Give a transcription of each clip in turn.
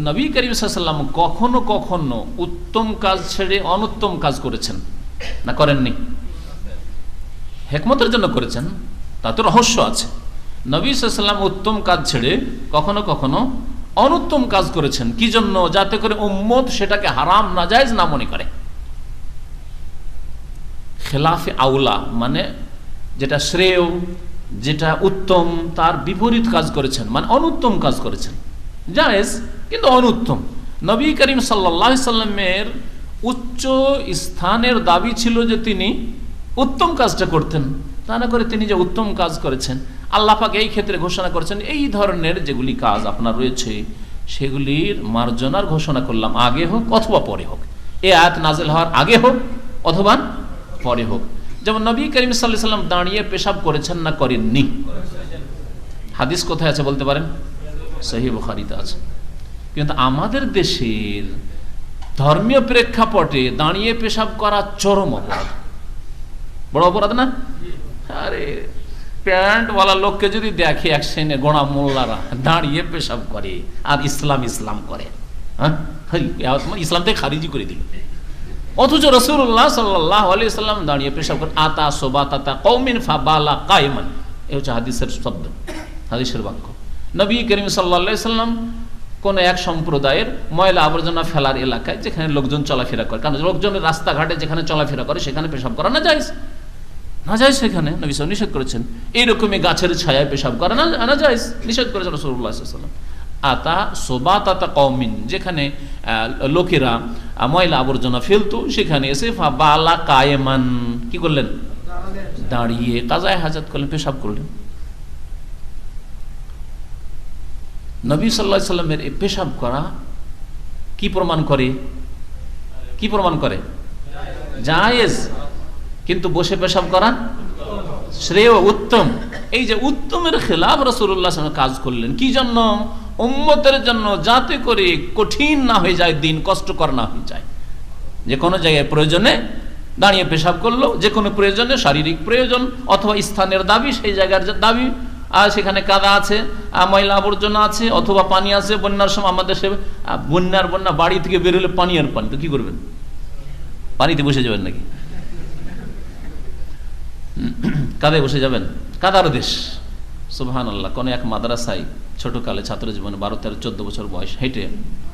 নবী করিম সাল্লাল্লাহু আলাইহি ওয়াসাল্লাম কখনো কখনো উত্তম কাজ ছেড়ে অনুত্তম কাজ করেছেন না করেননি? হিকমতের জন্য করেছেন, তাতে রহস্য আছে। নবী সাল্লাল্লাহু আলাইহি ওয়াসাল্লাম উত্তম কাজ ছেড়ে কখনো কখনো অনুত্তম কাজ করেছেন। কি জন্য? যাতে করে উম্মত সেটাকে হারাম নাজায়েজ না মনে করে। খেলাফে আউলা মানে যেটা শ্রেয়, যেটা উত্তম, তার বিপরীত কাজ করেছেন, মানে অনুত্তম কাজ করেছেন। জায়েজ কিন্তু অনুত্তম। নবী করিম সাল্লাল্লাহু আলাইহি সাল্লামের উচ্চ স্থানের দাবি ছিল যে তিনি উত্তম কাজটা করতেন, তা না করে তিনি যে উত্তম কাজ করেছেন, আল্লাহ পাক এই ক্ষেত্রে ঘোষণা করেছেন এই ধরনের যেগুলি কাজ আপনার রয়েছে সেগুলির মার্জনার ঘোষণা করলাম, আগে হোক অথবা পরে হোক। এই আয়াত নাযিল হওয়ার আগে হোক অথবা পরে হোক। যেমন নবী করিম সাল্লাল্লাহু আলাইহি সাল্লাম দাঁড়িয়ে পেশাব করেছেন না করেননি? হাদিস কোথায় আছে বলতে পারেন? সহিহ বুখারীতে আছে। কিন্তু আমাদের দেশের ধর্মীয় প্রেক্ষাপটে দাঁড়িয়ে পেশাব করা চরম অপরাধ, বড় অপরাধ না? আরে প্যান্টওয়ালা লোককে যদি দেখে এক শ্রেণীর গোড়া মোল্লারা দাঁড়িয়ে পেশাব করে আর ইসলাম ইসলাম করে, হ্যাঁ ইসলাম থেকে খারিজি করে দিল। অথচ রাসূলুল্লাহ সাল্লাল্লাহু আলাইহি ওয়াসাল্লাম দাঁড়িয়ে পেশাব করেন। আতা সুবাতাতা কওমিন ফাবালা কায়মান, এই হচ্ছে হাদিসের শব্দ, হাদিসের বাক্য। নবী করিম সাল্লাল্লাহু আলাইহি ওয়াসাল্লাম কোন এক সম্প্রদায়ের ময়লা আবর্জনা ফেলার এলাকায়, যেখানে লোকজন চলাফেরা করে, কারণ লোকজনের রাস্তাঘাটে যেখানে চলাফেরা করে সেখানে পেশাব করা না জায়েজ, না জায়েজ, সেখানে নবী সাল্লাল্লাহু আলাইহি ওয়াসাল্লাম নিষেধ করেছেন। এইরকমই গাছের ছায়ায় পেশাব করা না জায়েজ, নিষেধ করেছেন রাসূলুল্লাহ সাল্লাল্লাহু আলাইহি ওয়াসাল্লাম। আতা সুবাতাতা কওমিন, যেখানে লোকেরা ময়লা আবর্জনা ফেলতো সেখানে এসে ফাবালা কায়মান, কি করলেন? দাঁড়িয়ে কাজায়ে হাজাত করলেন, পেশাব করলেন। নবী সাল্লাল্লাহু আলাইহি ওয়াসাল্লামের এই পেশাব করা কি প্রমাণ করে? কি প্রমাণ করে? জায়েজ। কিন্তু বসে পেশাব করা শ্রেয়, উত্তম। এই যে উত্তমের খেলাফ রাসূলুল্লাহ সাল্লাল্লাহু আলাইহি ওয়াসাল্লাম কাজ করলেন, কি জন্য? উম্মতের জন্য, যাতে করে কঠিন না হয়ে যায় দিন, কষ্টকর না হয়ে যায়। যে কোনো জায়গায় প্রয়োজনে দাঁড়িয়ে পেশাব করলো, যে কোনো প্রয়োজনে, শারীরিক প্রয়োজন অথবা স্থানের দাবি, সেই জায়গার দাবি, আর সেখানে কাদা আছে, ময়লা আবর্জনা আছে, অথবা পানি আছে। বন্যার সময় আমাদের সে বন্যা, বাড়ি থেকে বেরোলে পানি আর পানি, তো কি করবেন? পানিতে বসে যাবেন নাকি? কাদায় বসে যাবেন? কাদার দেশ, সুবহানাল্লাহ। কোন এক মাদ্রাসায় ছোটকালে ছাত্র জীবনে 12, 13, 14 বছর বয়স, হেঁটে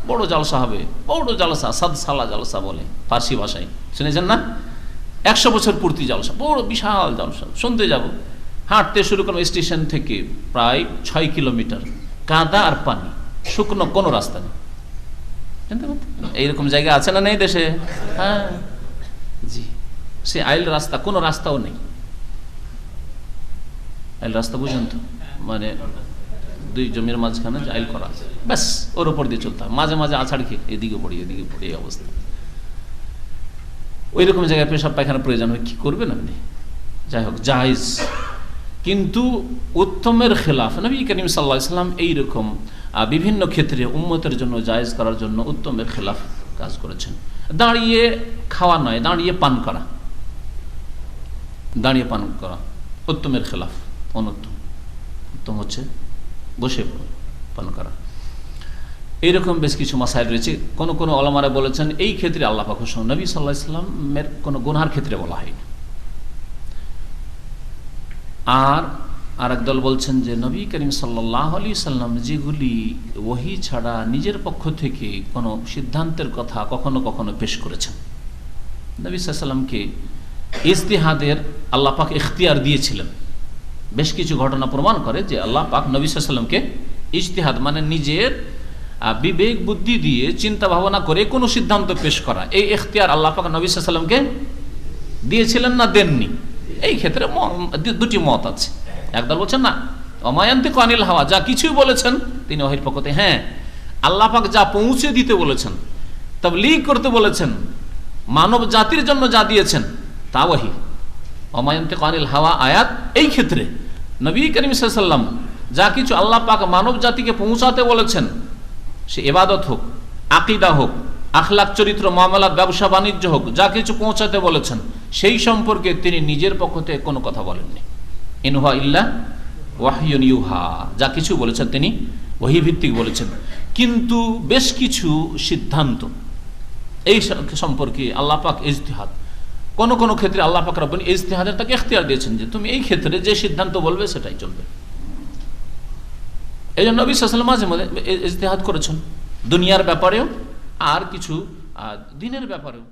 বড় জালসা হবে, বড় জালসা, সাদসালা জালসা বলে ফার্সি ভাষায়, শুনেছেন না? 100 বছর পূর্তি জালসা, বড় বিশাল জালসা। শুনতে যাব, হাঁটতে শুরু করলাম স্টেশন থেকে প্রায় 6 কিলোমিটার, কাদা আর পানি, শুকনো কোনো রাস্তা নেই। এইরকম জায়গা আছে না নেই দেশে? হ্যাঁ জি, সে আইল রাস্তা, কোনো রাস্তাও নেই। আইল রাস্তা বুঝেন তো, মানে দুই জমির মাঝখানে আইল করা আছে, ব্যাস ওর উপর দিয়ে চলতে হয়। মাঝে মাঝে আছাড় খেয়ে এদিকে পড়ি এদিকে পড়ি, এই অবস্থা। ওই রকম জায়গায় পেশাব পায়খানা প্রয়োজন হয়, কি করবেন আপনি? যাই হোক, জায়েজ। কিন্তু উত্তমের খেলাফ নবী করিম সাল্লাল্লাহু আলাইহি ওয়াসাল্লাম এইরকম বিভিন্ন ক্ষেত্রে উম্মতের জন্য জায়েজ করার জন্য উত্তমের খেলাফ কাজ করেছেন। দাঁড়িয়ে খাওয়া নয়, দাঁড়িয়ে পান করা, দাঁড়িয়ে পান করা উত্তমের খেলাফ, অনুত্তম। উত্তম হচ্ছে বসে পান করা। এইরকম বেশ কিছু মাসাইল রয়েছে। কোন ওলামারা বলেছেন এই ক্ষেত্রে আল্লাহ পাক ঘোষণা, নবী সাল্লাল্লাহু আলাইহি ওয়াসাল্লামের কোনো গুনাহের ক্ষেত্রে বলা হয়নি। আর একদল বলছেন যে নবী করিম সাল্লাল্লাহু আলাইহি ওয়াসাল্লাম যেগুলি ওহী ছাড়া নিজের পক্ষ থেকে কোনো সিদ্ধান্তের কথা কখনো কখনো পেশ করেছেন। নবী সাল্লাল্লাহু আলাইহি ওয়াসাল্লামকে ইজতিহাদের আল্লাহ পাক ইখতিয়ার দিয়েছিলেন। বেশ কিছু ঘটনা প্রমাণ করে যে আল্লাহ পাক নবী সাল্লাল্লাহু আলাইহি ওয়াসাল্লামকে ইজতিহাদ মানে নিজের বিবেক বুদ্ধি দিয়ে চিন্তা ভাবনা করে কোনো সিদ্ধান্ত পেশ করা, এই ইখতিয়ার আল্লাহ পাক নবী সাল্লাল্লাহু আলাইহি ওয়াসাল্লামকে দিয়েছিলেন না দেননি? এই ক্ষেত্রে দুটি মত আছে। একদল বলছেন না, ওমায়ান্তিকু আনিল হাওয়া, যা কিছুই বলেছেন তিনি ওহীর পক্ষতে। হ্যাঁ, আল্লাহ পাক যা পৌঁছে দিতে বলেছেন, তাবলীগ করতে বলেছেন, মানব জাতির জন্য যা দিয়েছেন তা ওহী। ওমায়ান্তিকু আনিল হাওয়া আয়াত এই ক্ষেত্রে নবী করিম সাল্লাল্লাহু আলাইহি ওয়াসাল্লাম যা কিছু আল্লাহ পাক মানব জাতিকে পৌঁছাতে বলেছেন, সে ইবাদত হোক, আকীদা হোক, আখলাক, চরিত্র, মুআমালাত, ব্যবসা বাণিজ্য হোক, যা কিছু পৌঁছাতে বলেছেন সেই সম্পর্কে তিনি নিজের পক্ষ থেকে কোনো কথা বলেননি। ইন হুয়া ইল্লা ওয়াহয়ুন ইউহা, যা কিছু বলেছেন তিনি ওহী ভিত্তিক বলেছেন। কিন্তু বেশ কিছু সিদ্ধান্ত এই সম্পর্কে আল্লাহ পাক ইজতিহাদ, কোন কোন ক্ষেত্রে আল্লাহ পাক রব্বুল ইজতিহাদের তাকে ইখতিয়ার দিয়েছেন যে তুমি এই ক্ষেত্রে যে সিদ্ধান্ত বলবে সেটাই চলবে। এই জন্য নবী সাল্লাল্লাহু আলাইহি ওয়াসাল্লাম মাঝে মাঝে ইজতিহাদ করেছেন দুনিয়ার ব্যাপারেও আর কিছু দিনের ব্যাপারেও।